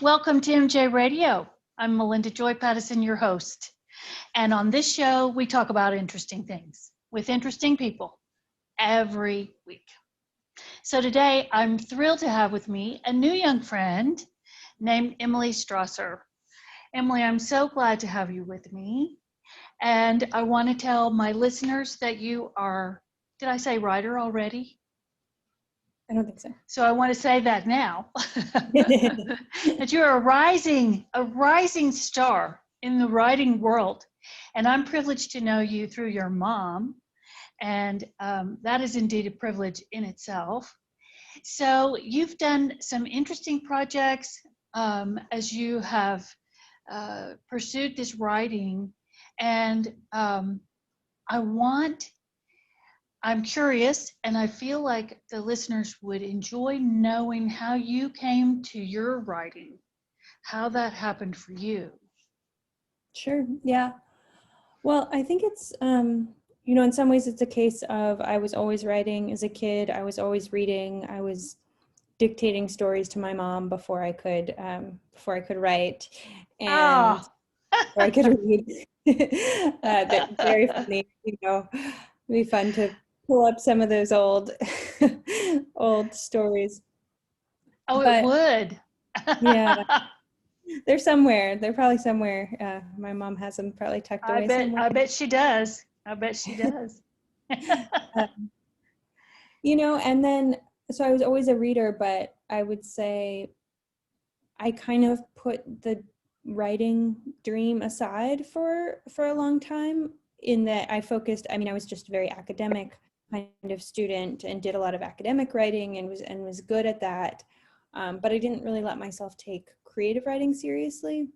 Welcome to MJRadio. I'm Melinda Joy Pattison, your host. And on this show, we talk about interesting things with interesting people every week. So today, I'm thrilled to have with me a new young friend named Emily Strasser. Emily, I'm so glad to have you with me. And I want to tell my listeners that you are, did I say writer already? I don't think so. So I want to say that now, that you're a rising star in the writing world. And I'm privileged to know you through your mom. And that is indeed a privilege in itself. So you've done some interesting projects as you have pursued this writing. And I'm curious, and I feel like the listeners would enjoy knowing how you came to your writing, how that happened for you. Sure. Yeah. Well, I think it's, in some ways it's a case of I was always writing as a kid. I was always reading. I was dictating stories to my mom before I could write, and Oh, before I could read. That's very funny. It'd be fun to pull up some of those old stories. oh, it But would. yeah, they're somewhere. They're probably somewhere. My mom has them probably tucked away somewhere. I bet she does. I bet she does. And then, so I was always a reader, but I would say I kind of put the writing dream aside for a long time, in that I was just a very academic kind of student and did a lot of academic writing and was good at that. But I didn't really let myself take creative writing seriously,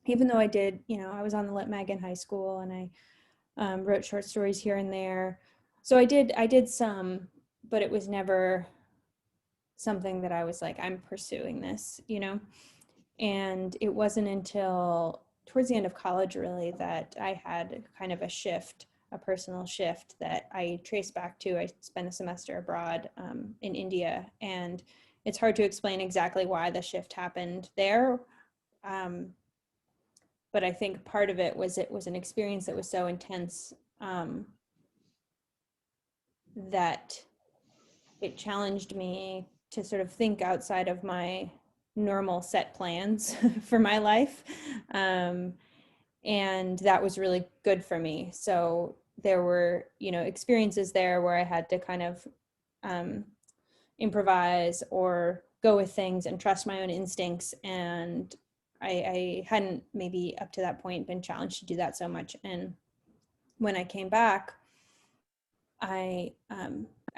even though I did, I was on the Lit Mag in high school, and I wrote short stories here and there. So I did some, but it was never something that I was like, I'm pursuing this, And it wasn't until towards the end of college, really, that I had kind of a personal shift that I traced back to. I spent a semester abroad in India, and it's hard to explain exactly why the shift happened there. But I think part of it was an experience that was so intense that it challenged me to sort of think outside of my normal set plans for my life. And that was really good for me. So there were, experiences there where I had to kind of improvise or go with things and trust my own instincts. And I hadn't maybe up to that point been challenged to do that so much. And when I came back, I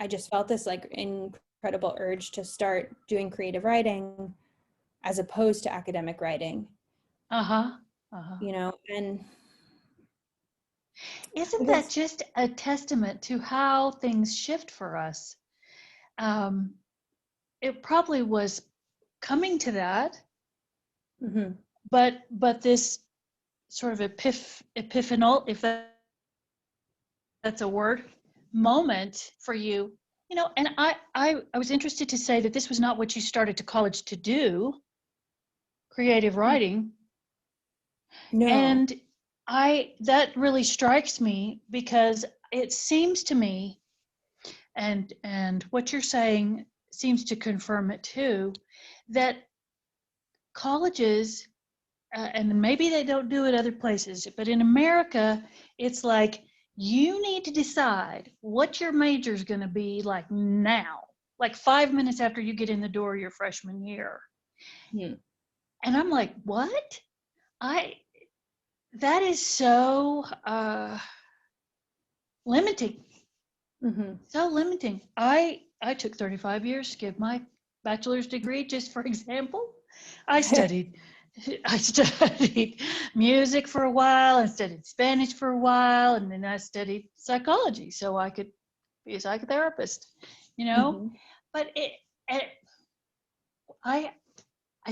just felt this like incredible urge to start doing creative writing as opposed to academic writing. And isn't that just a testament to how things shift for us? It probably was coming to that, mm-hmm. but this sort of epiphanal, if that's a word, moment for you, and I was interested to say that this was not what you started to college to do, creative writing. No. And that really strikes me, because it seems to me, and what you're saying seems to confirm it too, that colleges, and maybe they don't do it other places, but in America, it's like you need to decide what your major is going to be like now, like 5 minutes after you get in the door your freshman year. And I'm like, what? That is so limiting. Mm-hmm. So limiting. I took 35 years to get my bachelor's degree, just for example. I studied music for a while, and studied Spanish for a while, and then I studied psychology so I could be a psychotherapist, Mm-hmm. But I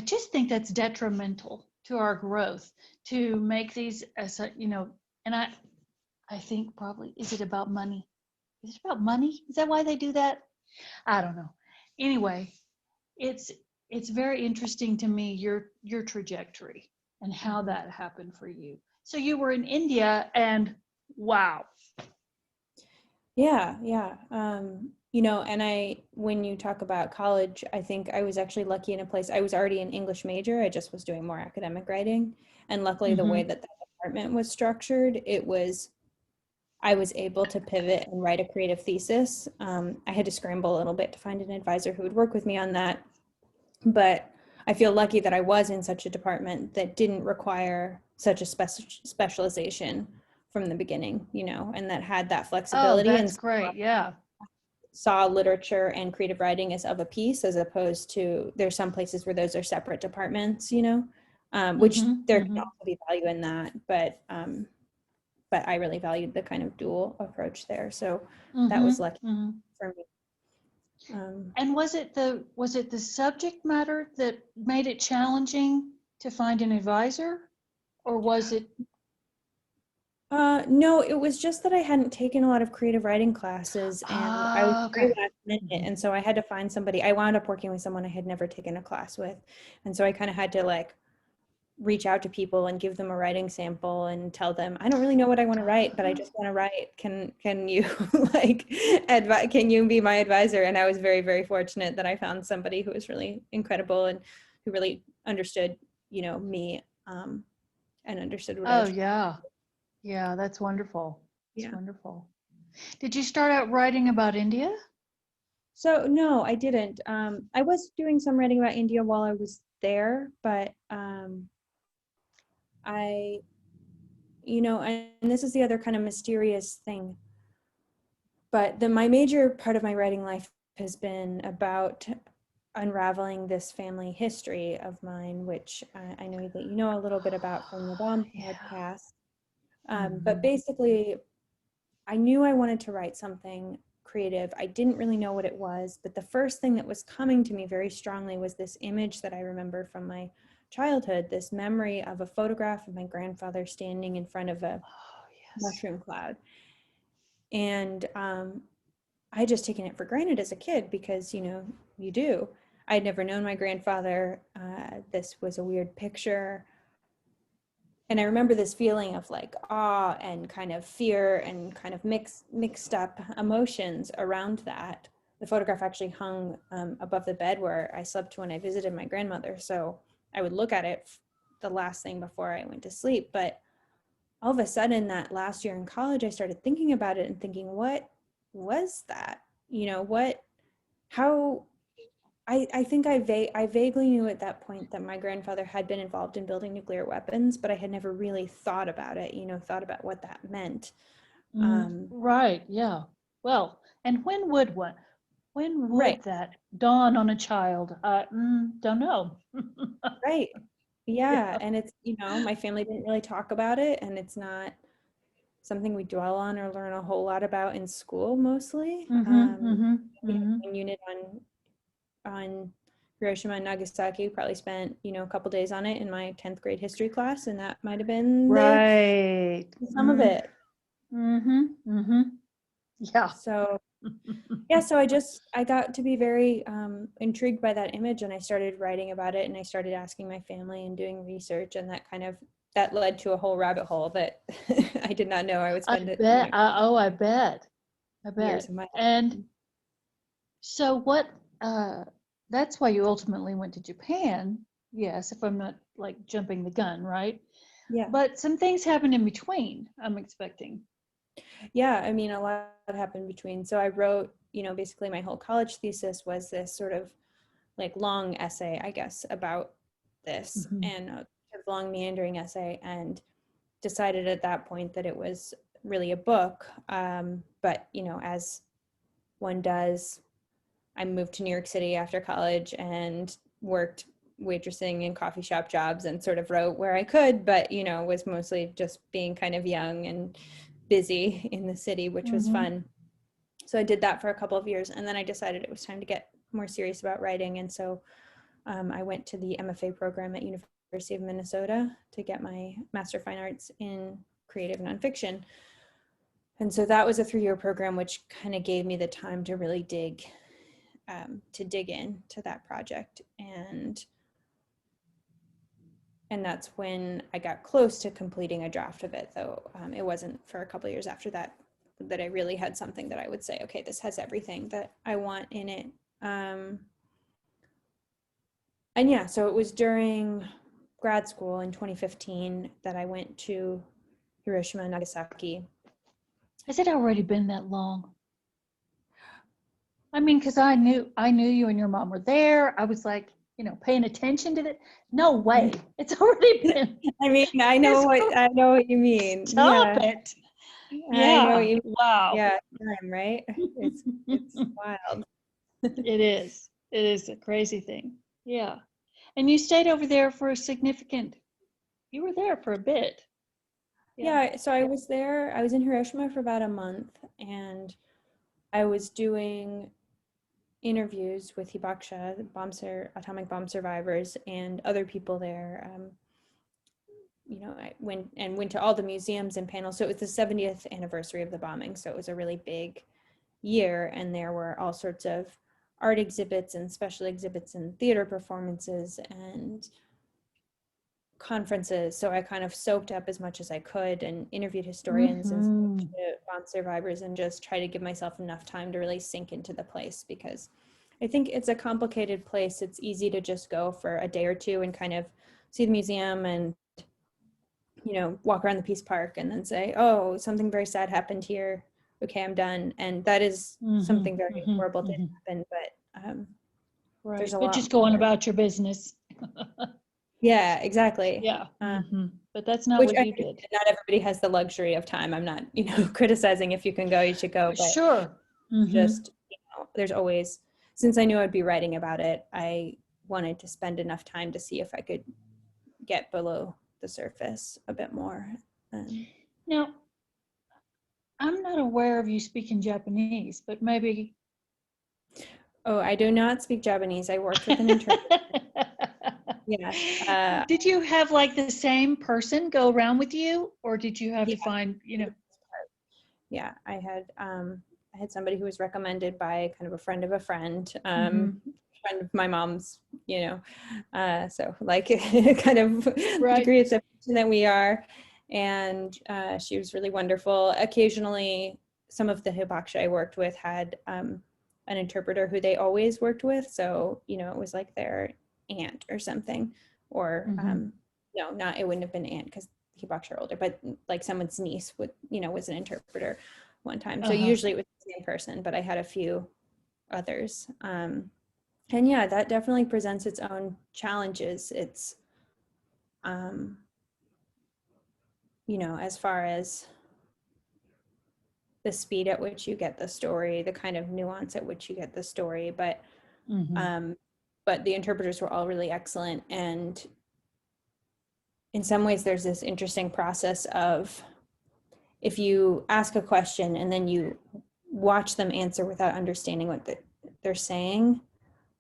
just think that's detrimental to our growth to make these, and I think probably, is it about money? Is it about money? Is that why they do that? I don't know. Anyway, it's it's very interesting to me, your trajectory and how that happened for you. So you were in India, and wow. Yeah, yeah. And when you talk about college, I think I was actually lucky in a place. I was already an English major. I just was doing more academic writing. And luckily, the way Mm-hmm. that department was structured, I was able to pivot and write a creative thesis. I had to scramble a little bit to find an advisor who would work with me on that. But I feel lucky that I was in such a department that didn't require such a specialization from the beginning, and that had that Oh, flexibility and that's great. Yeah. saw literature and creative writing as of a piece, as opposed to there's some places where those are separate departments, which Mm-hmm. there can Mm-hmm. also be value in that, but I really valued the kind of dual approach there. So that Mm-hmm. was lucky Mm-hmm. for me. And was it the subject matter that made it challenging to find an advisor, or was it? No, it was just that I hadn't taken a lot of creative writing classes, and I was Ah, very okay. last minute, and so I had to find somebody. I wound up working with someone I had never taken a class with, and so I kind of had to like reach out to people and give them a writing sample and tell them, I don't really know what I want to write, but I just want to write. Can you like can you be my advisor? And I was very, very fortunate that I found somebody who was really incredible and who really understood, me, and understood what I Oh, was trying. yeah. Yeah, that's wonderful. It's Yeah. wonderful. Did you start out writing about India? So no, I didn't. I was doing some writing about India while I was there, but I, and this is the other kind of mysterious thing, but my major part of my writing life has been about unraveling this family history of mine, which I know that you know a little bit about from the Bomb Yeah. podcast. But Hmm. basically, I knew I wanted to write something creative. I didn't really know what it was, but the first thing that was coming to me very strongly was this image that I remember from my childhood, this memory of a photograph of my grandfather standing in front of a Oh, yes. mushroom cloud. And I had just taken it for granted as a kid because, you do. I'd never known my grandfather. This was a weird picture. And I remember this feeling of like awe and kind of fear and kind of mixed up emotions around that. The photograph actually hung above the bed where I slept when I visited my grandmother. So I would look at it the last thing before I went to sleep. But all of a sudden, that last year in college, I started thinking about it and thinking, what was that? How I think I vaguely knew at that point that my grandfather had been involved in building nuclear weapons, but I had never really thought about it, thought about what that meant. Right. Yeah. Well, and when would one? When Right, would that dawn on a child? Don't know. right. Yeah. Yeah. And it's, my family didn't really talk about it, and it's not something we dwell on or learn a whole lot about in school mostly. Mm-hmm. Mm-hmm. We had Mm-hmm. one unit on Hiroshima and Nagasaki. We probably spent, a couple days on it in my 10th grade history class, and that might have been the Right. some of it. Mm-hmm. Mm-hmm. Yeah. So yeah, so I got to be very intrigued by that image, and I started writing about it, and I started asking my family and doing research, and that led to a whole rabbit hole that I did not know I would I spend it, bet. I bet. I years bet. of my And life. so what, that's why you ultimately went to Japan. Yes, if I'm not like jumping the gun, right? Yeah. But some things happened in between, I'm expecting. Yeah, I mean, a lot happened between. So I wrote, basically my whole college thesis was this sort of like long essay, I guess, about this, Hmm. and a long meandering essay, and decided at that point that it was really a book. But, as one does, I moved to New York City after college and worked waitressing in coffee shop jobs and sort of wrote where I could, but, was mostly just being kind of young and busy in the city, which was Hmm. fun. So I did that for a couple of years, and then I decided it was time to get more serious about writing. And so I went to the MFA program at University of Minnesota to get my Master of Fine Arts in creative nonfiction. And so that was a 3-year program, which kind of gave me the time to really dig to dig in to that project. And that's when I got close to completing a draft of it, though it wasn't for a couple of years after that I really had something that I would say, okay, this has everything that I want in it. And yeah, so it was during grad school in 2015 that I went to Hiroshima and Nagasaki. Has it already been that long? I mean, because I knew you and your mom were there. I was like, paying attention to it. No way. It's already been. I mean, I know what you mean. Stop it. Yeah. I know what you mean. Wow. Yeah, time, right? It's wild. It is. It is a crazy thing. Yeah. And you stayed over there for you were there for a bit. Yeah, so I was there. I was in Hiroshima for about a month, and I was doing interviews with Hibakusha, atomic bomb survivors, and other people there. I went to all the museums and panels. So it was the 70th anniversary of the bombing. So it was a really big year, and there were all sorts of art exhibits and special exhibits and theater performances and conferences. So I kind of soaked up as much as I could and interviewed historians and bomb survivors, and just try to give myself enough time to really sink into the place, because I think it's a complicated place. It's easy to just go for a day or two and kind of see the museum and walk around the Peace Park and then say, oh, something very sad happened here. Okay, I'm done. And that is something very horrible did happen, but right. There's a but lot just going about your business. Yeah, exactly. Yeah. But that's not what you did. Not everybody has the luxury of time. I'm not, criticizing. If you can go, you should go. But sure. Just, there's always, since I knew I'd be writing about it, I wanted to spend enough time to see if I could get below the surface a bit more. Now, I'm not aware of you speaking Japanese, but maybe. Oh, I do not speak Japanese. I worked with an interpreter. Yeah. Did you have like the same person go around with you, or did you have to find, Yeah, I had somebody who was recommended by kind of a friend of a friend, friend of my mom's, so like kind of degree of separation that we are. And she was really wonderful. Occasionally, some of the hibakusha I worked with had an interpreter who they always worked with. So, it was like their aunt or something, or no, not, it wouldn't have been aunt because hibakusha are older, but like someone's niece was an interpreter one time. So usually it was the same person, but I had a few others. And yeah, that definitely presents its own challenges. It's, as far as the speed at which you get the story, the kind of nuance at which you get the story, but the interpreters were all really excellent. And in some ways there's this interesting process of, if you ask a question and then you watch them answer without understanding what they're saying,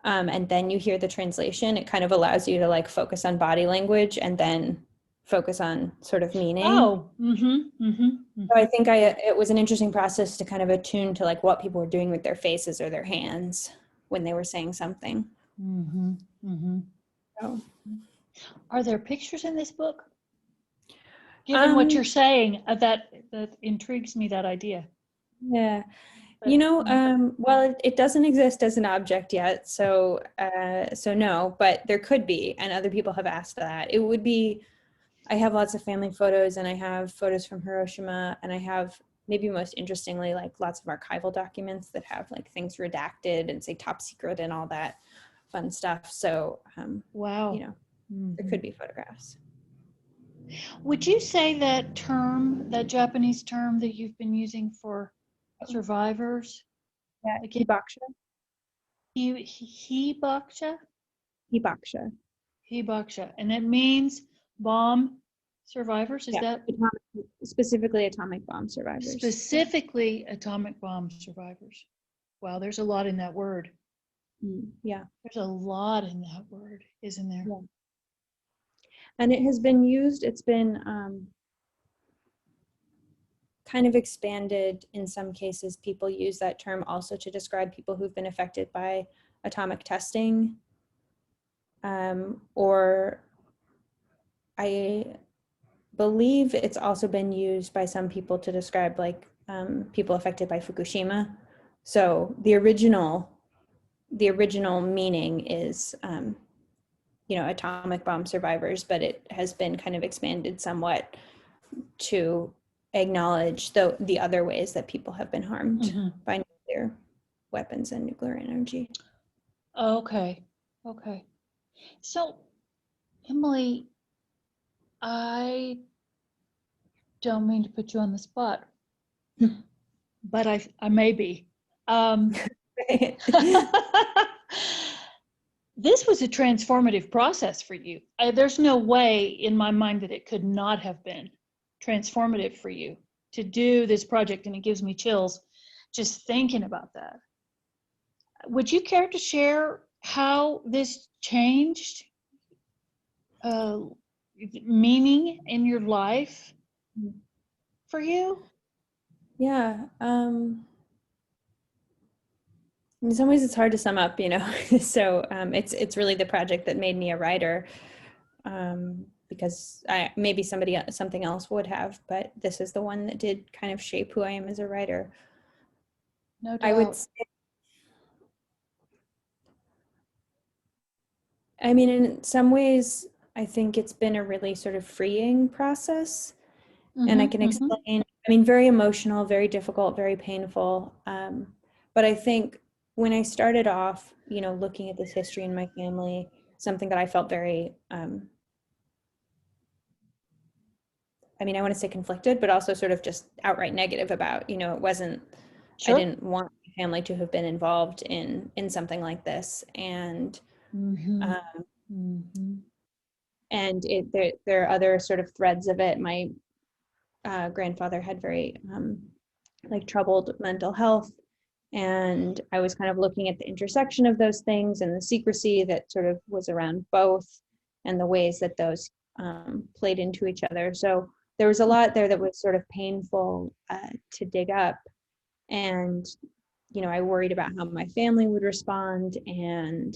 and then you hear the translation, it kind of allows you to like focus on body language and then focus on sort of meaning. So I think it was an interesting process to kind of attune to like what people were doing with their faces or their hands when they were saying something. So. Are there pictures in this book? Given what you're saying, that intrigues me, that idea. Yeah. Well, it doesn't exist as an object yet, so no, but there could be, and other people have asked that. It would be, I have lots of family photos, and I have photos from Hiroshima, and I have, maybe most interestingly, like lots of archival documents that have like things redacted and say top secret and all that fun stuff. So, wow. There could be photographs. Would you say that Japanese term that you've been using for survivors? Yeah, hibakusha. Hibakusha? Hibakusha. Hibakusha. And it means bomb survivors? Is that? Specifically atomic bomb survivors. Specifically atomic bomb survivors. Wow, there's a lot in that word. Yeah. There's a lot in that word, isn't there? Yeah. And it has been used, it's been kind of expanded. In some cases, people use that term also to describe people who've been affected by atomic testing. Or I believe it's also been used by some people to describe like people affected by Fukushima. So the original meaning is, atomic bomb survivors, but it has been kind of expanded somewhat to acknowledge the other ways that people have been harmed by nuclear weapons and nuclear energy. Okay. So, Emily, I don't mean to put you on the spot, but I may be. This was a transformative process for you. There's no way in my mind that it could not have been transformative for you to do this project, and it gives me chills just thinking about that. Would you care to share how this changed meaning in your life for you? Yeah. In some ways, it's hard to sum up, So it's really the project that made me a writer, because maybe something else would have, but this is the one that did kind of shape who I am as a writer. No doubt. I would say, I mean, in some ways, I think it's been a really sort of freeing process. And I can explain, very emotional, very difficult, very painful. But I think when I started off, looking at this history in my family, something that I felt very, I want to say conflicted, but also sort of just outright negative about, it wasn't, sure. I didn't want my family to have been involved in something like this. And, and there are other sort of threads of it. My grandfather had very troubled mental health, and I was kind of looking at the intersection of those things and the secrecy that sort of was around both, and the ways that those played into each other. So there was a lot there that was sort of painful to dig up, and I worried about how my family would respond and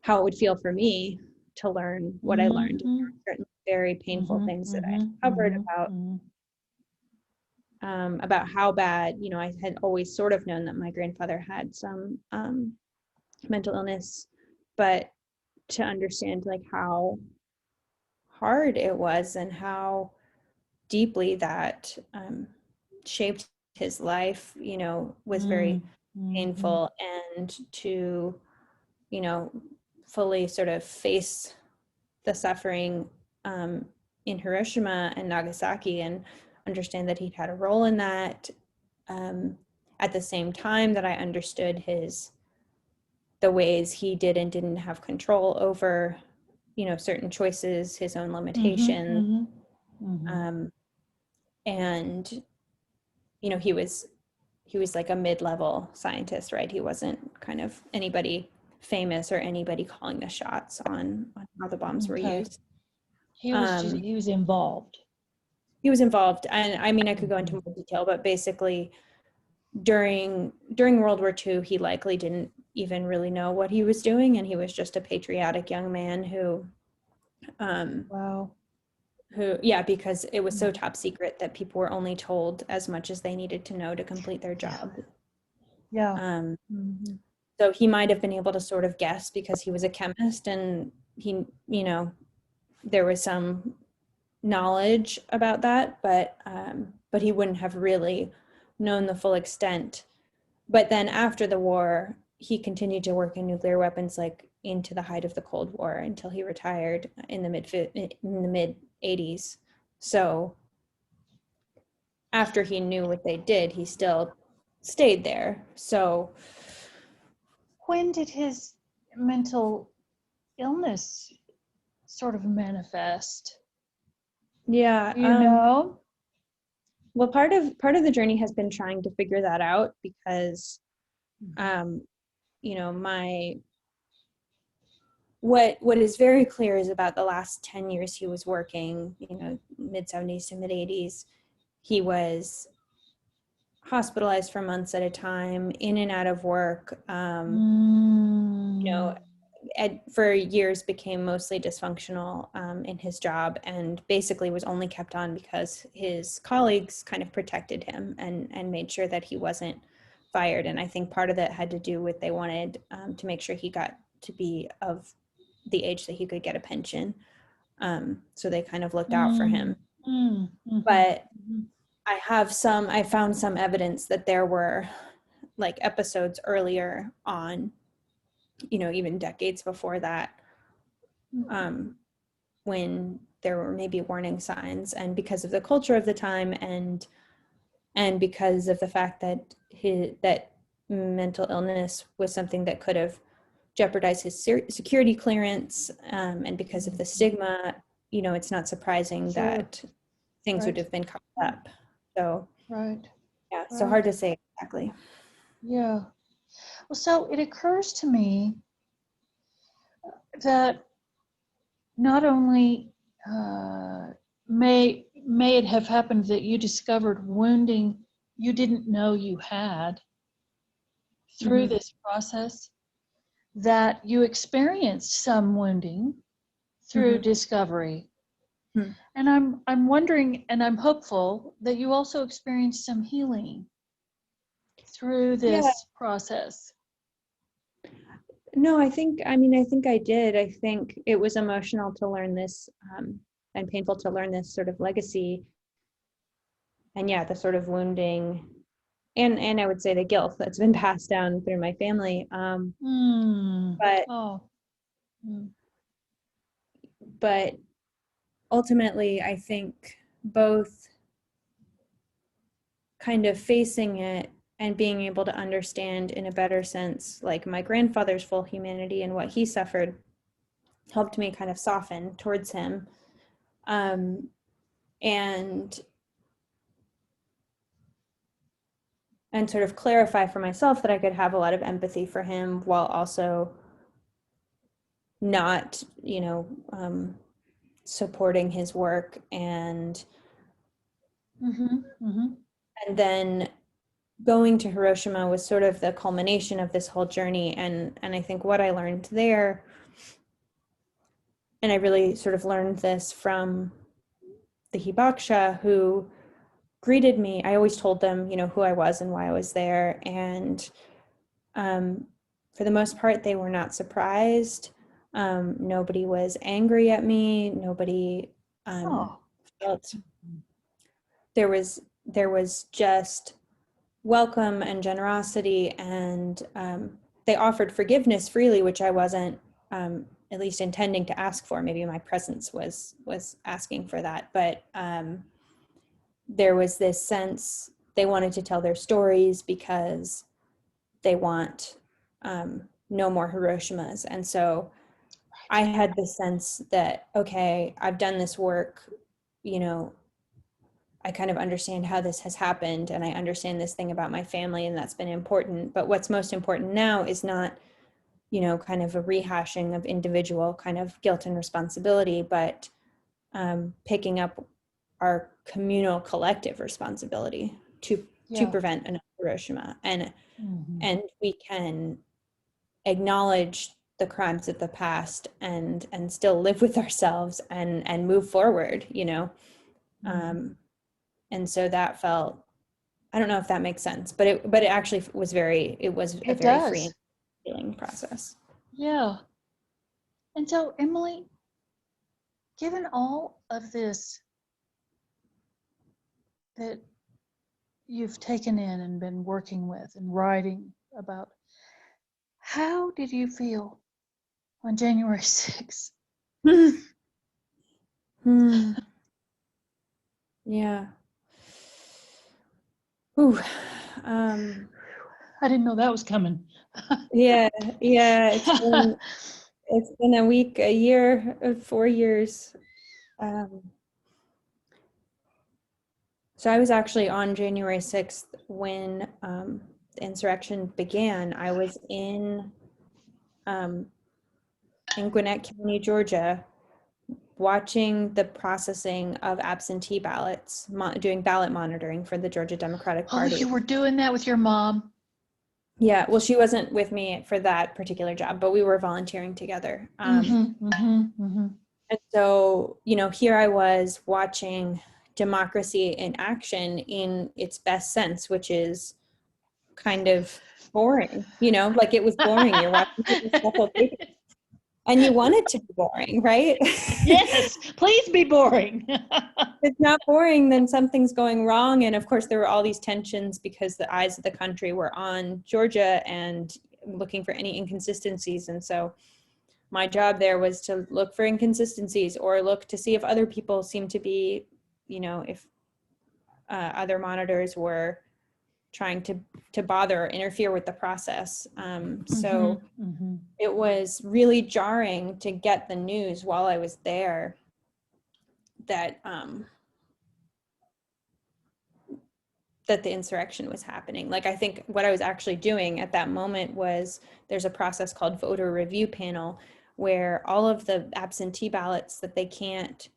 how it would feel for me to learn what I learned. Certain very painful things that I covered about how bad, I had always sort of known that my grandfather had some mental illness, but to understand how hard it was and how deeply that shaped his life, was very painful. And to, fully sort of face the suffering in Hiroshima and Nagasaki, and understand that he'd had a role in that, at the same time that I understood the ways he did and didn't have control over, certain choices, his own limitations. And, he was like a mid-level scientist, right? He wasn't kind of anybody famous or anybody calling the shots on how the bombs were used. He was involved. He was involved. And I could go into more detail, but basically during World War II, he likely didn't even really know what he was doing. And he was just a patriotic young man who, because it was so top secret that people were only told as much as they needed to know to complete their job. So he might have been able to sort of guess because he was a chemist, and he, there was some knowledge about that, but he wouldn't have really known the full extent. But then after the war, he continued to work in nuclear weapons, like into the height of the Cold War, until he retired in the mid 80s. So after he knew what they did, he still stayed there. So when did his mental illness sort of manifest? Yeah, well, part of the journey has been trying to figure that out, because what is very clear is about the last 10 years he was working, mid 70s to mid 80s, he was hospitalized for months at a time, in and out of work, you know, for years became mostly dysfunctional in his job, and basically was only kept on because his colleagues kind of protected him and made sure that he wasn't fired. And I think part of that had to do with they wanted to make sure he got to be of the age that he could get a pension. So they kind of looked out for him. But I found some evidence that there were like episodes earlier on, you know, even decades before that, when there were maybe warning signs, and because of the culture of the time, and because of the fact that that mental illness was something that could have jeopardized his security clearance, and because of the stigma, you know, it's not surprising that things would have been covered up. So yeah, so hard to say exactly. Yeah. Well, so it occurs to me that not only may it have happened that you discovered wounding you didn't know you had through this process, that you experienced some wounding through discovery. And I'm wondering, and I'm hopeful that you also experienced some healing through this process. No, I think I did. I think it was emotional to learn this, and painful to learn this sort of legacy. And yeah, the sort of wounding, and I would say the guilt that's been passed down through my family. But ultimately, I think both kind of facing it and being able to understand in a better sense, like my grandfather's full humanity and what he suffered, helped me kind of soften towards him, and sort of clarify for myself that I could have a lot of empathy for him while also not, you know, supporting his work. And and then going to Hiroshima was sort of the culmination of this whole journey. And I think what I learned there, and I really sort of learned this from the hibakusha who greeted me. I always told them, you know, who I was and why I was there. And for the most part, they were not surprised. Nobody was angry at me. Nobody felt there was just welcome and generosity, and they offered forgiveness freely, which I wasn't at least intending to ask for. Maybe my presence was asking for that, but there was this sense they wanted to tell their stories because they want no more Hiroshimas. And so I had the sense that, okay, I've done this work, you know, I kind of understand how this has happened, and I understand this thing about my family, and that's been important. But what's most important now is not, you know, kind of a rehashing of individual kind of guilt and responsibility, but picking up our communal collective responsibility to prevent another Hiroshima. And we can acknowledge the crimes of the past and still live with ourselves and move forward, you know. And so that felt, I don't know if that makes sense, but it actually was a very freeing healing process. Yeah. And so, Emily, given all of this that you've taken in and been working with and writing about, how did you feel on January 6th? Yeah. Ooh. I didn't know that was coming. Yeah. It's been a year, 4 years. So I was actually on January 6th when the insurrection began. I was in Gwinnett County, Georgia, watching the processing of absentee ballots, doing ballot monitoring for the Georgia Democratic Oh, Party. you were doing that with your mom? Yeah, well, she wasn't with me for that particular job, but we were volunteering together. And so, here I was watching democracy in action in its best sense, which is kind of boring, like it was boring. You're watching people shuffle papers. And you want it to be boring, right? Yes, please be boring. If it's not boring, then something's going wrong. And of course, there were all these tensions because the eyes of the country were on Georgia and looking for any inconsistencies. And so my job there was to look for inconsistencies or look to see if other people seemed to be, if other monitors were trying to bother or interfere with the process. So it was really jarring to get the news while I was there that that the insurrection was happening. Like, I think what I was actually doing at that moment was there's a process called voter review panel where all of the absentee ballots that can't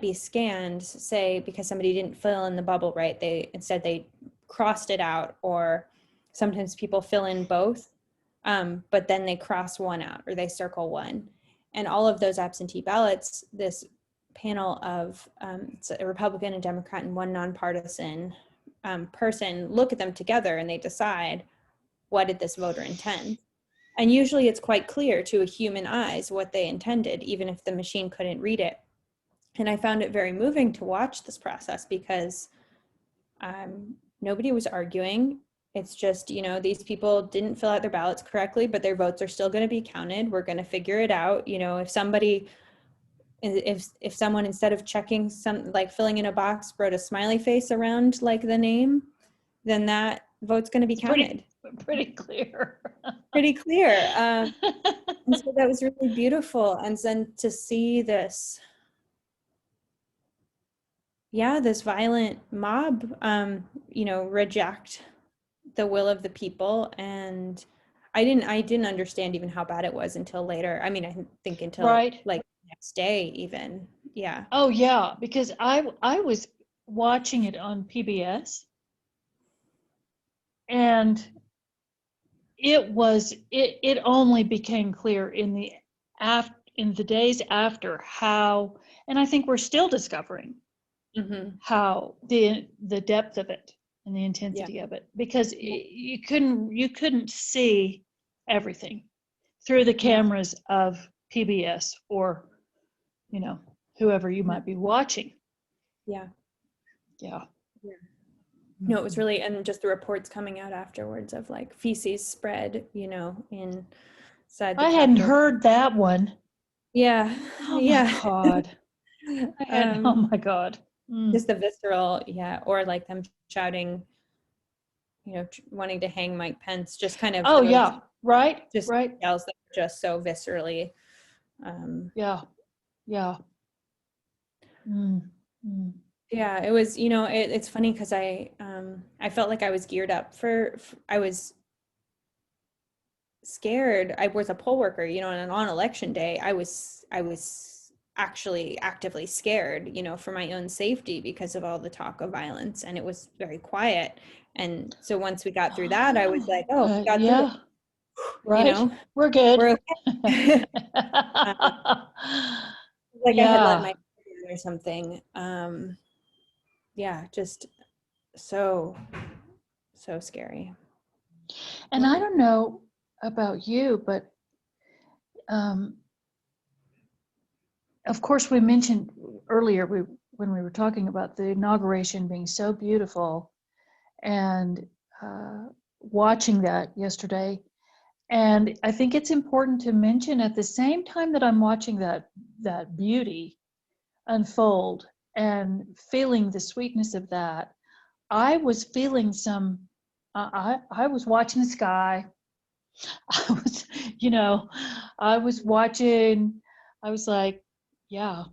be scanned, say because somebody didn't fill in the bubble right, they crossed it out, or sometimes people fill in both, but then they cross one out or they circle one. And all of those absentee ballots, this panel of it's a Republican, a Democrat, and one nonpartisan person look at them together and they decide, what did this voter intend? And usually it's quite clear to a human eyes what they intended, even if the machine couldn't read it. And I found it very moving to watch this process because nobody was arguing. It's just, these people didn't fill out their ballots correctly, but their votes are still going to be counted. We're going to figure it out. If someone, instead of checking like filling in a box, wrote a smiley face around like the name, then that vote's going to be counted. Pretty clear. Pretty clear. And so that was really beautiful. And then to see this violent mob, reject the will of the people. And I didn't understand even how bad it was until later. I mean, I think until like next day even. Yeah. Oh yeah, because I was watching it on PBS, and it only became clear in the days after how, and I think we're still discovering how the depth of it and the intensity of it, because you couldn't see everything through the cameras of PBS or whoever you might be watching. Yeah. No, it was really, and just the reports coming out afterwards of like feces spread, inside the I hadn't heard that one. Yeah. Oh my God. Oh my God. Just the visceral, or like them shouting, wanting to hang Mike Pence, just kind of. Oh yeah, right. Just right. yells that were just so viscerally. Yeah. Yeah, it was. It's funny because I felt like I was geared up I was scared. I was a poll worker, and on election day, I was actually actively scared, for my own safety because of all the talk of violence, and it was very quiet. And so once we got through that, I was like, oh, we got through it. Right. We're good. We're okay. Like I had let my or something. Just so scary. And I don't know about you, but of course we mentioned earlier when we were talking about the inauguration being so beautiful, and watching that yesterday. And I think it's important to mention, at the same time that I'm watching that beauty unfold and feeling the sweetness of that, I was feeling I was watching the sky. I was watching, I was like, yeah,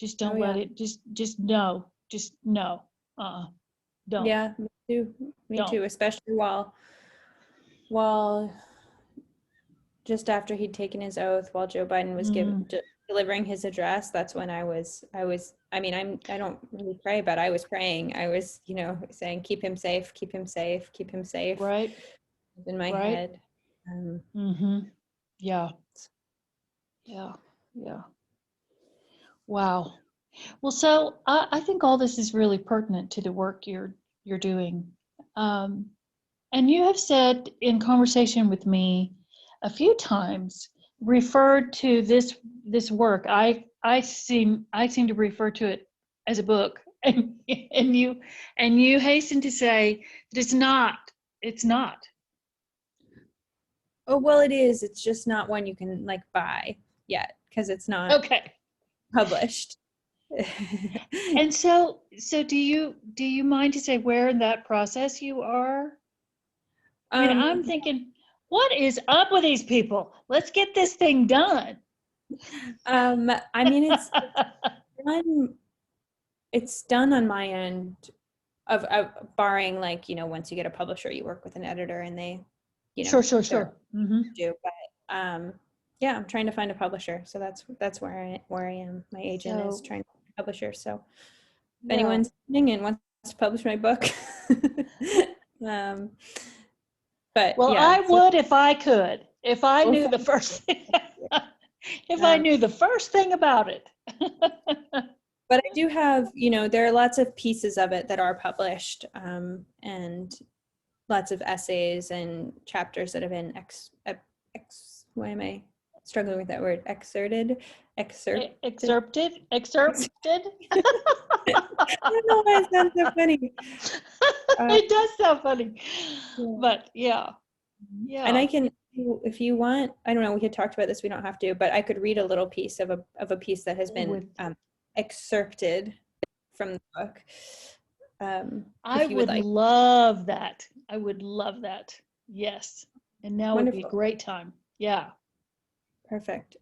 just don't let it, just no. Don't. Yeah, me too, especially while just after he'd taken his oath while Joe Biden was delivering his address. That's when I mean, I don't really pray, but I was praying. I was, saying, keep him safe, keep him safe, keep him safe. Right. In my Right. head. Yeah. Yeah. Yeah. Wow. Well, so I think all this is really pertinent to the work you're doing. And you have said in conversation with me a few times, referred to this work. I seem to refer to it as a book, and you hasten to say that it's not. It's not. Oh, well, it is. It's just not one you can buy yet because it's not Okay. published. And so do you mind to say where in that process you are? I mean, I'm thinking, what is up with these people? Let's get this thing done. I mean, it's done on my end of barring once you get a publisher, you work with an editor and they, Sure. Mm-hmm. do. But yeah, I'm trying to find a publisher. So that's where I am. My agent is trying to find a publisher. So if anyone's listening and wants to publish my book, but well, yeah, I would if I could, if I knew the first thing, if I knew the first thing about it. But I do have, there are lots of pieces of it that are published, and lots of essays and chapters that have been why am I struggling with that word? Excerpted. Excerpted. I don't know why it sounds so funny. It does sound funny, Yeah. but yeah. And I can, if you want, I don't know, we had talked about this, we don't have to, but I could read a little piece of a piece that has been excerpted from the book. I would love that. I would love that. Yes. And now would be a great time. Yeah. Perfect.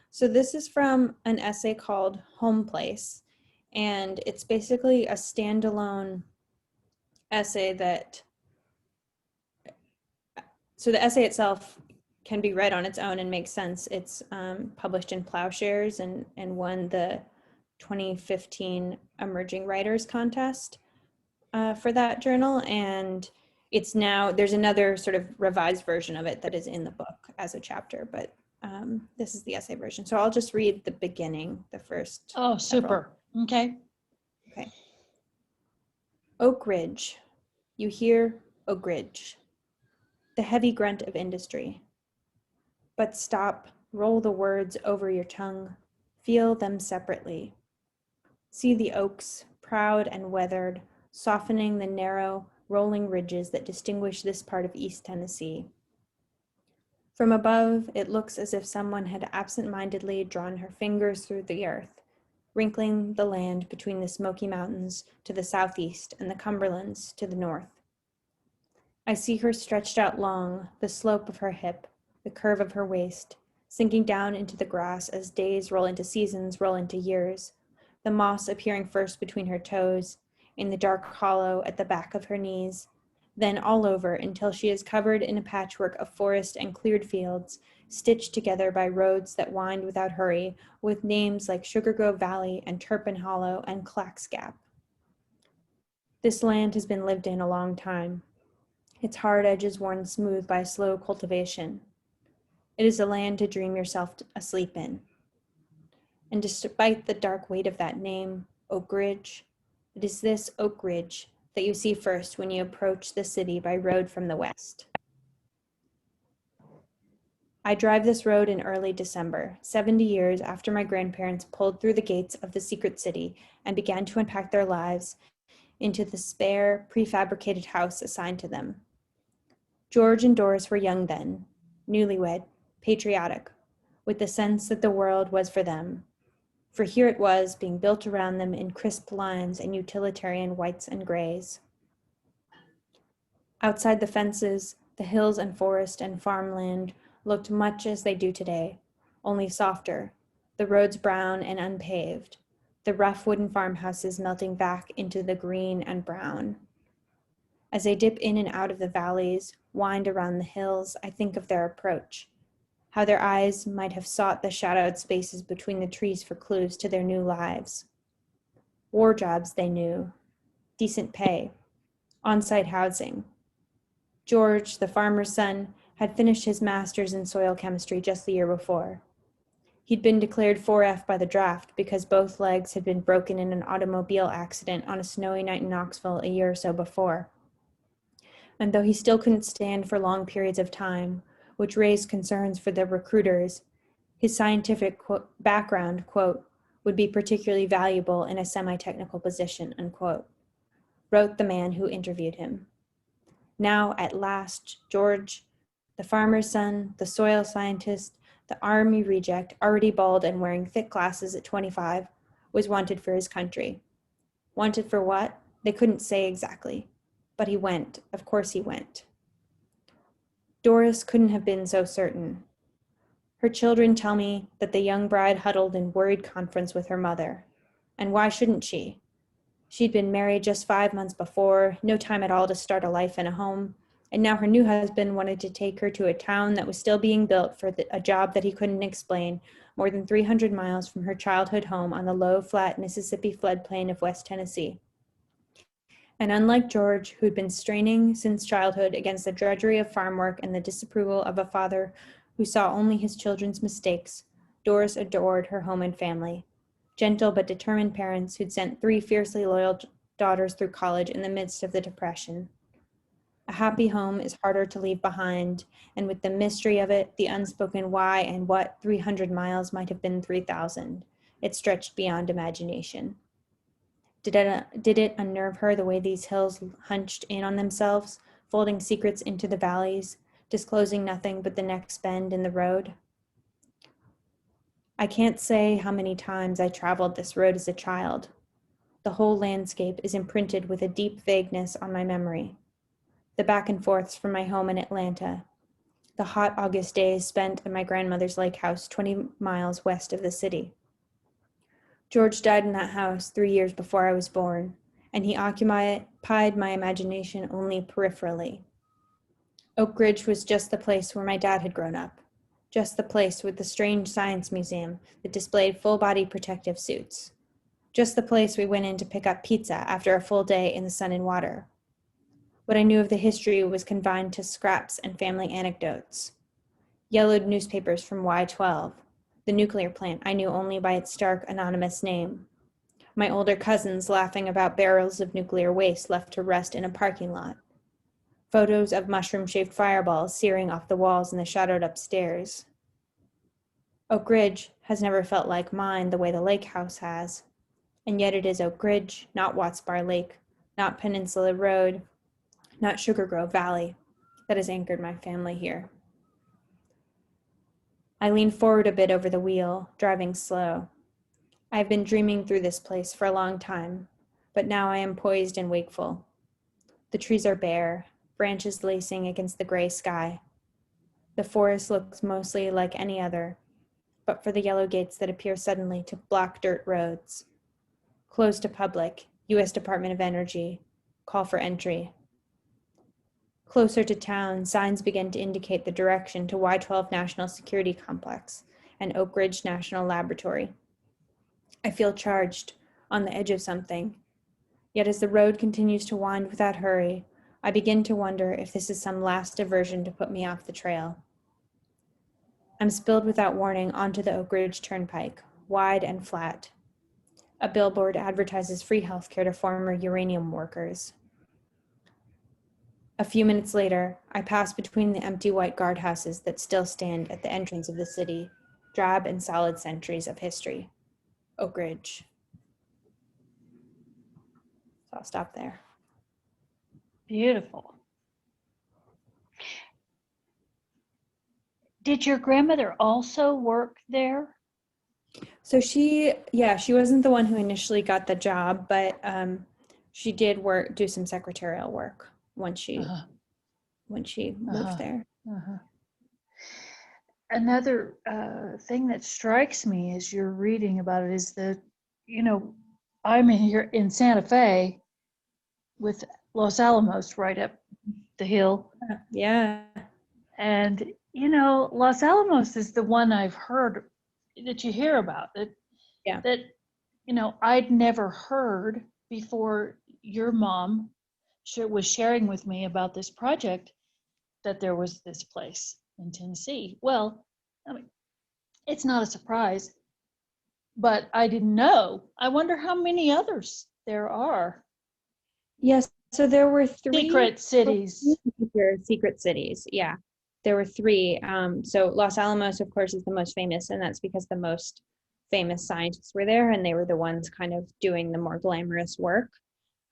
So this is from an essay called Home Place, and it's basically a standalone essay so the essay itself can be read on its own and make sense. It's published in Plowshares and won the 2015 Emerging Writers Contest for that journal. And it's now, there's another sort of revised version of it that is in the book as a chapter, but this is the essay version. So I'll just read the beginning, the first. Oh, super. Okay. Oak Ridge. You hear Oak Ridge, the heavy grunt of industry. But stop, roll the words over your tongue, feel them separately. See the oaks, proud and weathered, softening the narrow, rolling ridges that distinguish this part of East Tennessee. From above, it looks as if someone had absent-mindedly drawn her fingers through the earth, wrinkling the land between the Smoky Mountains to the southeast and the Cumberlands to the north. I see her stretched out long, the slope of her hip, the curve of her waist, sinking down into the grass as days roll into seasons, roll into years, the moss appearing first between her toes, in the dark hollow at the back of her knees, then all over until she is covered in a patchwork of forest and cleared fields, stitched together by roads that wind without hurry, with names like Sugar Grove Valley and Turpin Hollow and Clack's Gap. This land has been lived in a long time, its hard edges worn smooth by slow cultivation. It is a land to dream yourself asleep in. And despite the dark weight of that name, Oak Ridge, it is this Oak Ridge that you see first when you approach the city by road from the west. I drive this road in early December, 70 years after my grandparents pulled through the gates of the secret city and began to unpack their lives into the spare, prefabricated house assigned to them. George and Doris were young then, newlywed, patriotic, with the sense that the world was for them. For here it was, being built around them in crisp lines and utilitarian whites and grays. Outside the fences, the hills and forest and farmland looked much as they do today, only softer, the roads brown and unpaved, the rough wooden farmhouses melting back into the green and brown. As I dip in and out of the valleys, wind around the hills, I think of their approach, how their eyes might have sought the shadowed spaces between the trees for clues to their new lives. War jobs, they knew, decent pay, on-site housing. George, the farmer's son, had finished his master's in soil chemistry just the year before. He'd been declared 4F by the draft because both legs had been broken in an automobile accident on a snowy night in Knoxville a year or so before. And though he still couldn't stand for long periods of time, which raised concerns for the recruiters, his scientific background, quote, would be particularly valuable in a semi-technical position, unquote, wrote the man who interviewed him. Now, at last, George, the farmer's son, the soil scientist, the army reject, already bald and wearing thick glasses at 25, was wanted for his country. Wanted for what? They couldn't say exactly. But he went. Of course he went. Doris couldn't have been so certain. Her children tell me that the young bride huddled in worried conference with her mother. And why shouldn't she? She'd been married just 5 months before, no time at all to start a life and a home, and now her new husband wanted to take her to a town that was still being built for a job that he couldn't explain, more than 300 miles from her childhood home on the low, flat Mississippi floodplain of West Tennessee. And unlike George, who'd been straining since childhood against the drudgery of farm work and the disapproval of a father who saw only his children's mistakes, Doris adored her home and family. Gentle but determined parents who'd sent 3 fiercely loyal daughters through college in the midst of the Depression. A happy home is harder to leave behind, and with the mystery of it, the unspoken why and what 300 miles might have been 3,000, it stretched beyond imagination. Did it unnerve her the way these hills hunched in on themselves, folding secrets into the valleys, disclosing nothing but the next bend in the road? I can't say how many times I traveled this road as a child. The whole landscape is imprinted with a deep vagueness on my memory. The back and forths from my home in Atlanta, the hot August days spent at my grandmother's lake house 20 miles west of the city. George died in that house 3 years before I was born, and he occupied my imagination only peripherally. Oak Ridge was just the place where my dad had grown up, just the place with the strange science museum that displayed full-body protective suits, just the place we went in to pick up pizza after a full day in the sun and water. What I knew of the history was confined to scraps and family anecdotes. Yellowed newspapers from Y-12, the nuclear plant I knew only by its stark, anonymous name. My older cousins laughing about barrels of nuclear waste left to rust in a parking lot. Photos of mushroom-shaped fireballs searing off the walls in the shadowed upstairs. Oak Ridge has never felt like mine the way the lake house has. And yet it is Oak Ridge, not Watts Bar Lake, not Peninsula Road, not Sugar Grove Valley, that has anchored my family here. I leaned forward a bit over the wheel, driving slow. I have been dreaming through this place for a long time, but now I am poised and wakeful. The trees are bare, branches lacing against the gray sky. The forest looks mostly like any other, but for the yellow gates that appear suddenly to block dirt roads. Closed to public, U.S. Department of Energy, call for entry. Closer to town, signs begin to indicate the direction to Y-12 National Security Complex and Oak Ridge National Laboratory. I feel charged, on the edge of something. Yet as the road continues to wind without hurry, I begin to wonder if this is some last diversion to put me off the trail. I'm spilled without warning onto the Oak Ridge Turnpike, wide and flat. A billboard advertises free healthcare to former uranium workers. A few minutes later, I pass between the empty white guardhouses that still stand at the entrance of the city, drab and solid centuries of history. Oak Ridge. So I'll stop there. Beautiful. Did your grandmother also work there? So she wasn't the one who initially got the job, but she did do some secretarial work when she moved there. Another thing that strikes me as you're reading about it is that, I'm here in Santa Fe with Los Alamos right up the hill. Yeah. And Los Alamos is the one I've heard that you hear about Yeah. that I'd never heard before your mom was sharing with me about this project, that there was this place in Tennessee. Well, I mean, it's not a surprise, but I didn't know. I wonder how many others there are. Yes. So there were three Secret cities. secret cities. Yeah. There were three. So Los Alamos, of course, is the most famous, and that's because the most famous scientists were there, and they were the ones kind of doing the more glamorous work.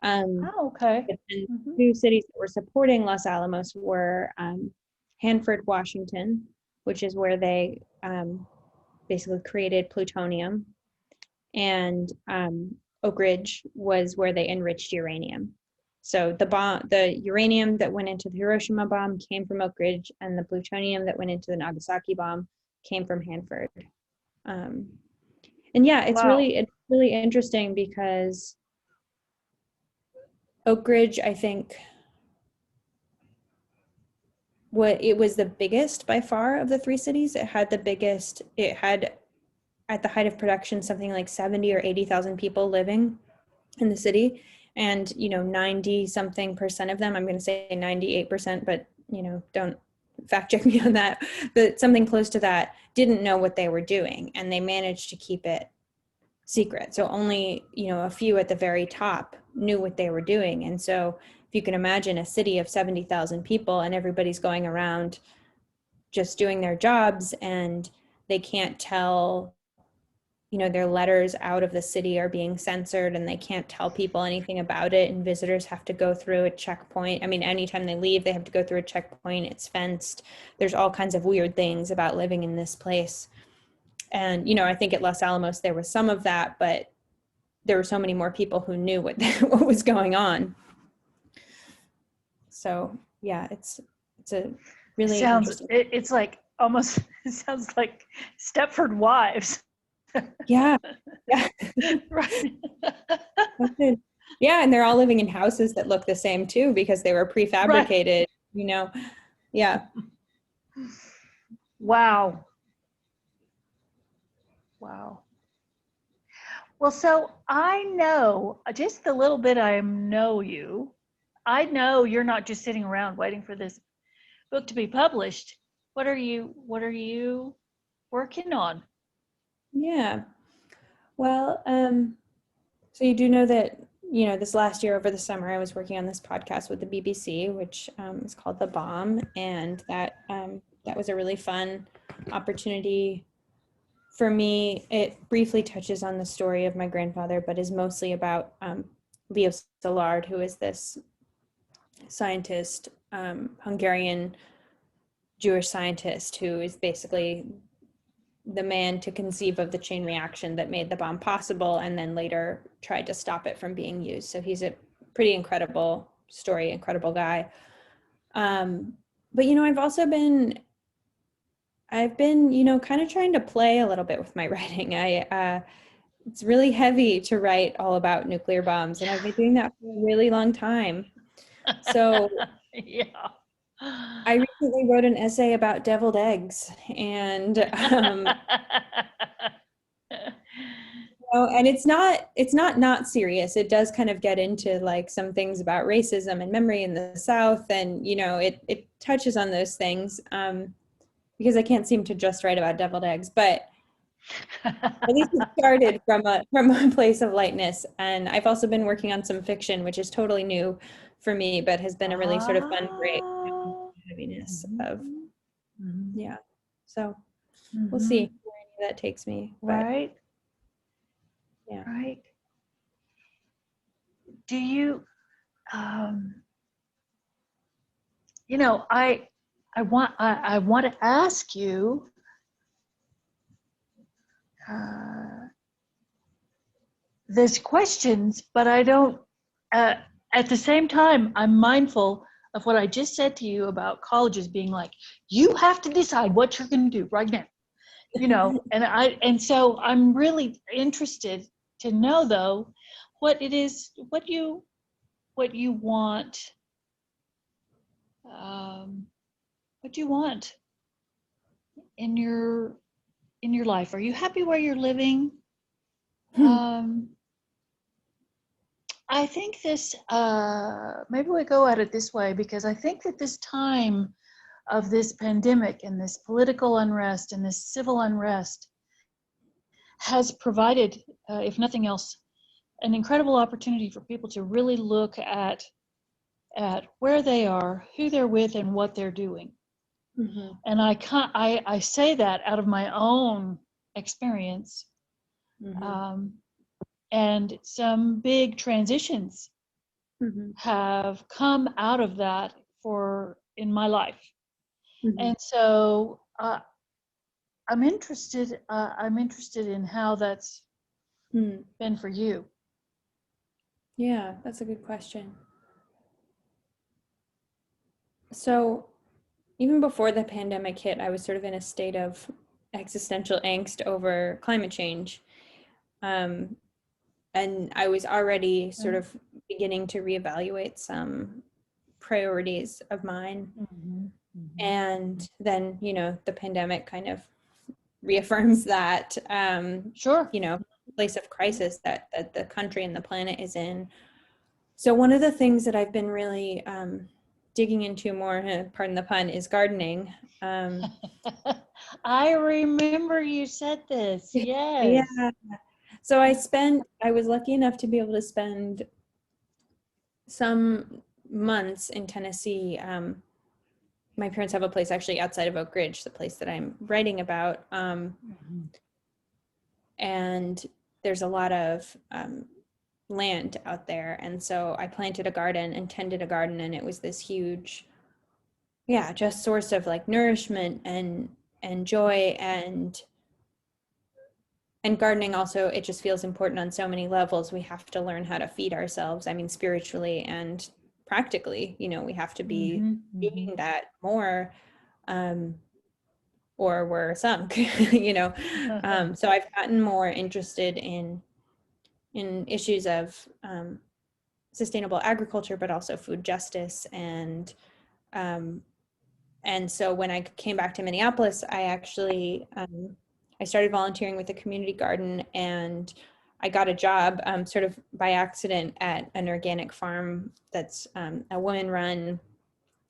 Oh, okay. And Mm-hmm. two cities that were supporting Los Alamos were Hanford, Washington, which is where they basically created plutonium, and Oak Ridge was where they enriched uranium. So the uranium that went into the Hiroshima bomb came from Oak Ridge, and the plutonium that went into the Nagasaki bomb came from Hanford. And yeah, it's Wow. really interesting because Oak Ridge, I think, it was the biggest by far of the three cities. It had at the height of production something like 70 or 80,000 people living in the city, and 90 something percent of them, I'm going to say 98%, but don't fact check me on that, but something close to that, didn't know what they were doing, and they managed to keep it secret. So only a few at the very top knew what they were doing. And so if you can imagine a city of 70,000 people and everybody's going around just doing their jobs, and they can't tell, their letters out of the city are being censored, and they can't tell people anything about it, and visitors have to go through a checkpoint. I mean, anytime they leave, they have to go through a checkpoint. It's fenced. There's all kinds of weird things about living in this place. And I think at Los Alamos there was some of that, but there were so many more people who knew what what was going on. So yeah, it's a really interesting. It's like almost, it sounds like Stepford Wives. Yeah. Right. Yeah, and they're all living in houses that look the same too, because they were prefabricated. Right. Yeah. Wow. Well, so I know just the little bit I know you. I know you're not just sitting around waiting for this book to be published. What are you working on? Yeah. Well, so you do know that, this last year over the summer, I was working on this podcast with the BBC, which is called The Bomb. And that was a really fun opportunity for me. It briefly touches on the story of my grandfather, but is mostly about Leo Szilard, who is this scientist, Hungarian Jewish scientist, who is basically the man to conceive of the chain reaction that made the bomb possible, and then later tried to stop it from being used. So he's a pretty incredible story, incredible guy. But I've been kind of trying to play a little bit with my writing. It's really heavy to write all about nuclear bombs, and I've been doing that for a really long time. So Yeah. I recently wrote an essay about deviled eggs, and and it's not serious. It does kind of get into like some things about racism and memory in the South, and it touches on those things, because I can't seem to just write about deviled eggs, but at least it started from a place of lightness. And I've also been working on some fiction, which is totally new for me, but has been a really sort of fun break from the heaviness of yeah. So we'll see where that takes me. But Right. yeah. Right. Do you I want to ask you there's questions, but I don't at the same time I'm mindful of what I just said to you about colleges being like, you have to decide what you're going to do right now, and so I'm really interested to know though what it is, what you want, what you want in your life? Are you happy where you're living? I think this, maybe we go at it this way, because I think that this time of this pandemic and this political unrest and this civil unrest has provided, if nothing else, an incredible opportunity for people to really look at where they are, who they're with, and what they're doing. Mm-hmm. And I say that out of my own experience. Mm-hmm. And some big transitions Mm-hmm. have come out of that in my life. Mm-hmm. And so I'm interested in how that's been for you. Yeah, that's a good question. So even before the pandemic hit, I was sort of in a state of existential angst over climate change. And I was already sort of beginning to reevaluate some priorities of mine. Mm-hmm. Mm-hmm. And then, the pandemic kind of reaffirms that, Sure. place of crisis that the country and the planet is in. So one of the things that I've been really digging into more, pardon the pun, is gardening. I remember you said this. Yes. Yeah. So I was lucky enough to be able to spend some months in Tennessee. My parents have a place actually outside of Oak Ridge, the place that I'm writing about. Mm-hmm. And there's a lot of land out there. And so I planted a garden and tended a garden, and it was this huge, just source of like nourishment and joy. And gardening also, it just feels important on so many levels. We have to learn how to feed ourselves. I mean, spiritually and practically, we have to be Mm-hmm. doing that more, or we're sunk, So I've gotten more interested in issues of sustainable agriculture, but also food justice. And so when I came back to Minneapolis, I actually I started volunteering with a community garden, and I got a job sort of by accident at an organic farm that's a woman-run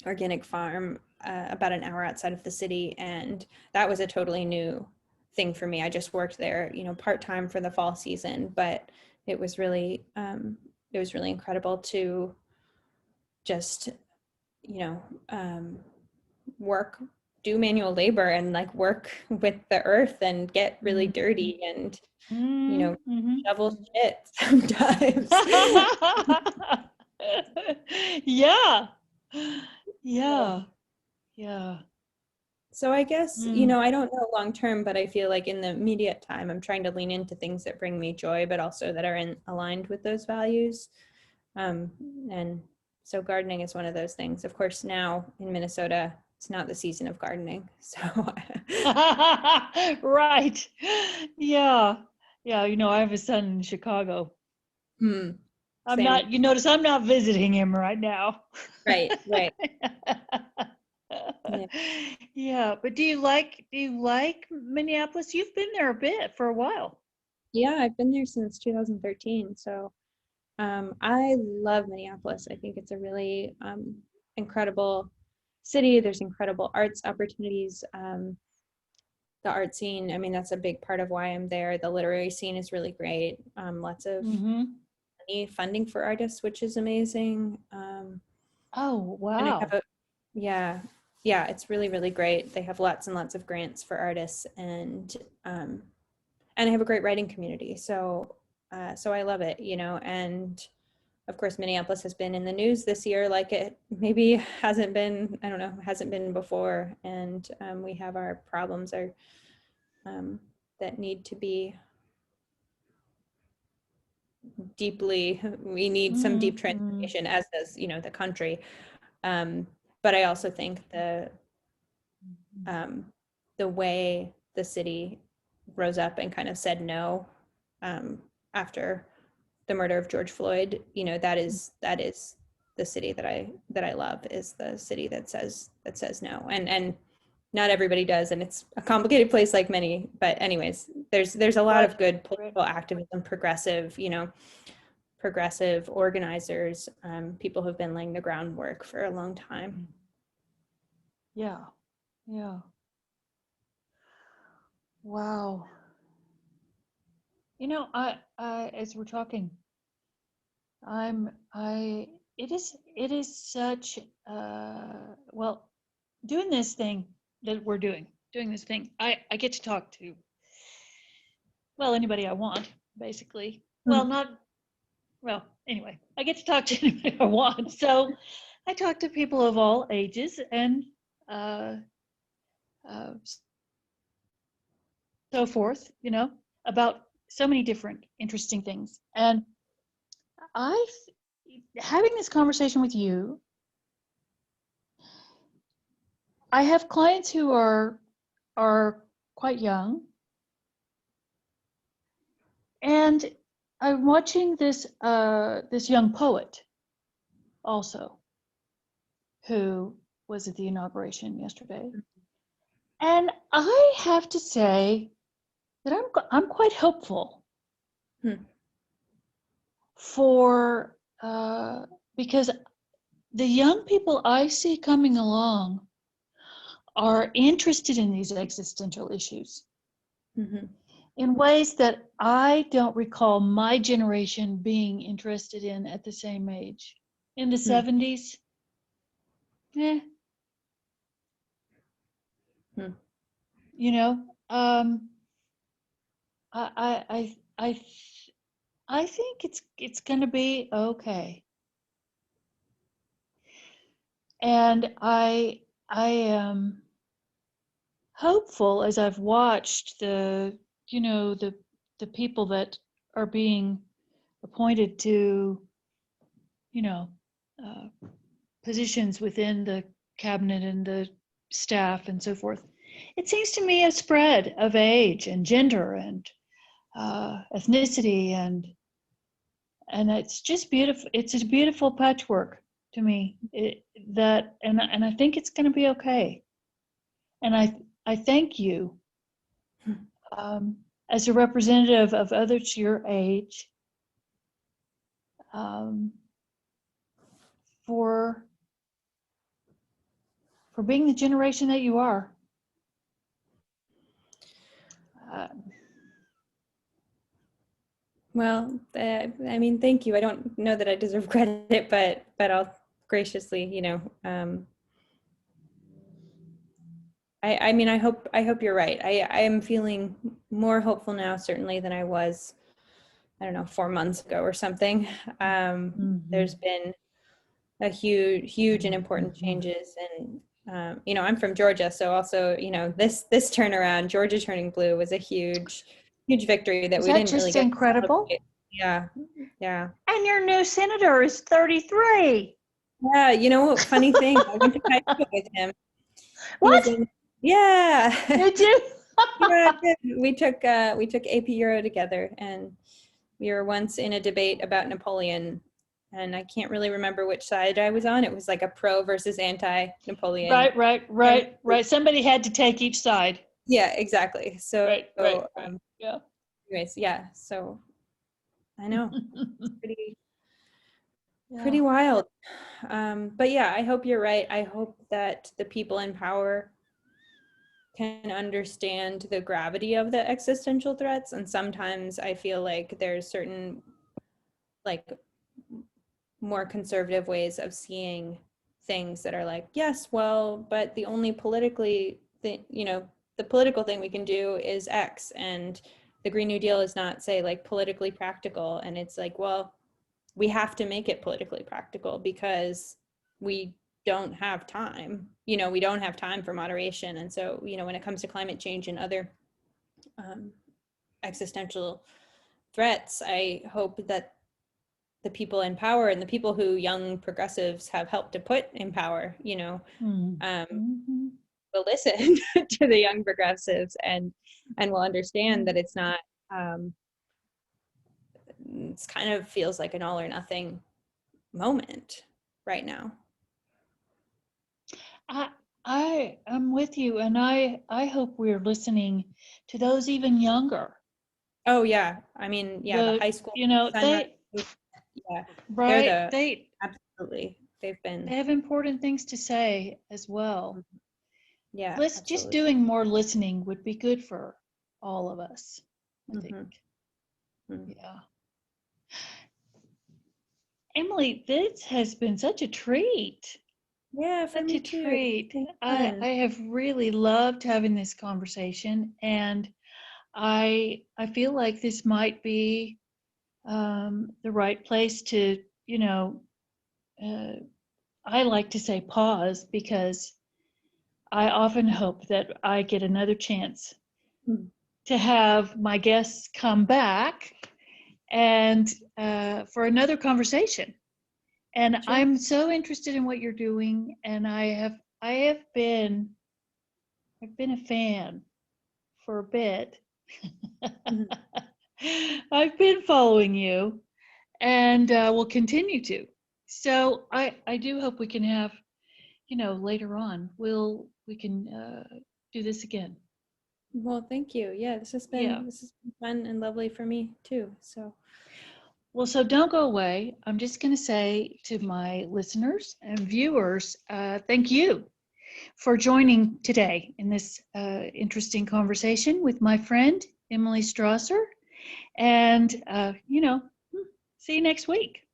organic farm about an hour outside of the city. And that was a totally new thing for me. I just worked there, part-time for the fall season, but it was really incredible to just, do manual labor and like work with the earth and get really dirty and, Mm-hmm. shovel shit sometimes. Yeah. Yeah. Yeah. So I guess, I don't know long term, but I feel like in the immediate time, I'm trying to lean into things that bring me joy, but also that are aligned with those values. And so gardening is one of those things. Of course, now in Minnesota, it's not the season of gardening. So Right. Yeah. Yeah. I have a son in Chicago. Same. You notice I'm not visiting him right now. Right. Yeah. Yeah. But do you like Minneapolis? You've been there a bit for a while. Yeah, I've been there since 2013. So I love Minneapolis. I think it's a really incredible city. There's incredible arts opportunities. The art scene, I mean, that's a big part of why I'm there. The literary scene is really great. Lots of money, funding for artists, which is amazing. Oh, And I wow. have it's really, really great. They have lots and lots of grants for artists, and I have a great writing community. So I love it, and of course, Minneapolis has been in the news this year like it maybe hasn't been, I don't know, hasn't been before. And we have our problems that need to be we need some deep transformation, as does, the country. But I also think the way the city rose up and kind of said no after the murder of George Floyd, that is the city that I love, is the city that says no. And not everybody does, and it's a complicated place like many, but anyways, there's a lot of good political activism, progressive organizers, people who've been laying the groundwork for a long time. Yeah. Wow. I as we're talking, it is such well, doing this thing that we're doing this thing, I get to talk to, well, anybody I want, basically. Anyway, I get to talk to anybody I want. So I talk to people of all ages and uh, uh, so forth, about so many different interesting things. And having this conversation with you, I have clients who are quite young, and I'm watching this young poet also, who was at the inauguration yesterday, and I have to say that I'm quite hopeful for because the young people I see coming along are interested in these existential issues in ways that I don't recall my generation being interested in at the same age. In the 70s, I think it's going to be okay. And I am hopeful as I've watched the people that are being appointed to positions within the cabinet and the staff and so forth. It seems to me a spread of age and gender and ethnicity, and it's just beautiful. It's a beautiful patchwork to me. And I think it's going to be okay. And I thank you as a representative of others your age for being the generation that you are. Well, I mean, thank you. I don't know that I deserve credit, but I'll graciously, I mean, I hope you're right. I am feeling more hopeful now, certainly, than I was, I don't know, 4 months ago or something. There's been a huge and important changes, and I'm from Georgia, so also, this turnaround, Georgia turning blue, was a huge victory that we didn't really get. Incredible. Yeah. And your new senator is 33. Yeah, funny thing, I went to high school with him. What? Yeah. Did you? Yeah, we took AP Euro together, and we were once in a debate about Napoleon, and I can't really remember which side I was on. It was like a pro versus anti-Napoleon. Right. Somebody had to take each side. Yeah, exactly. So, right. Yeah. Anyways, yeah. So, I know, it's pretty wild. But yeah, I hope you're right. I hope that the people in power can understand the gravity of the existential threats. And sometimes I feel like there's certain, like, more conservative ways of seeing things that are like, yes, well, but the only the political thing we can do is X, and the Green New Deal is not, say, like, politically practical. And it's like, well, we have to make it politically practical because we don't have time. We don't have time for moderation. And so, when it comes to climate change and other existential threats, I hope that the people in power and the people who young progressives have helped to put in power, will listen to the young progressives and will understand that it's not, it's kind of feels like an all or nothing moment right now. I'm with you, and I hope we're listening to those even younger. Oh yeah, I mean, yeah, the The high school you know sunrise, they yeah, they're right the absolutely they've they been, have important things to say as well. yeah, Let's just absolutely. doing more listening would be good for all of us, I think. Hmm. Yeah. Emily, this has been such a treat. Yeah, for Such a me too. It's treat. been I fun. have really loved having this conversation, and I feel like this might be the right place to, uh, I like to say pause because I often hope that I get another chance Mm. to have my guests come back and for another conversation. And Sure. I'm so interested in what you're doing, and I have been I've been a fan for a bit. Mhm. I've been following you, and will continue to. So I do hope we can have, later on we can do this again. Well, thank you. Yeah, Yeah. this has been fun and lovely for me too. So, Well, so don't go away. I'm just going to say to my listeners and viewers, thank you for joining today in this interesting conversation with my friend Emily Strasser. And, see you next week.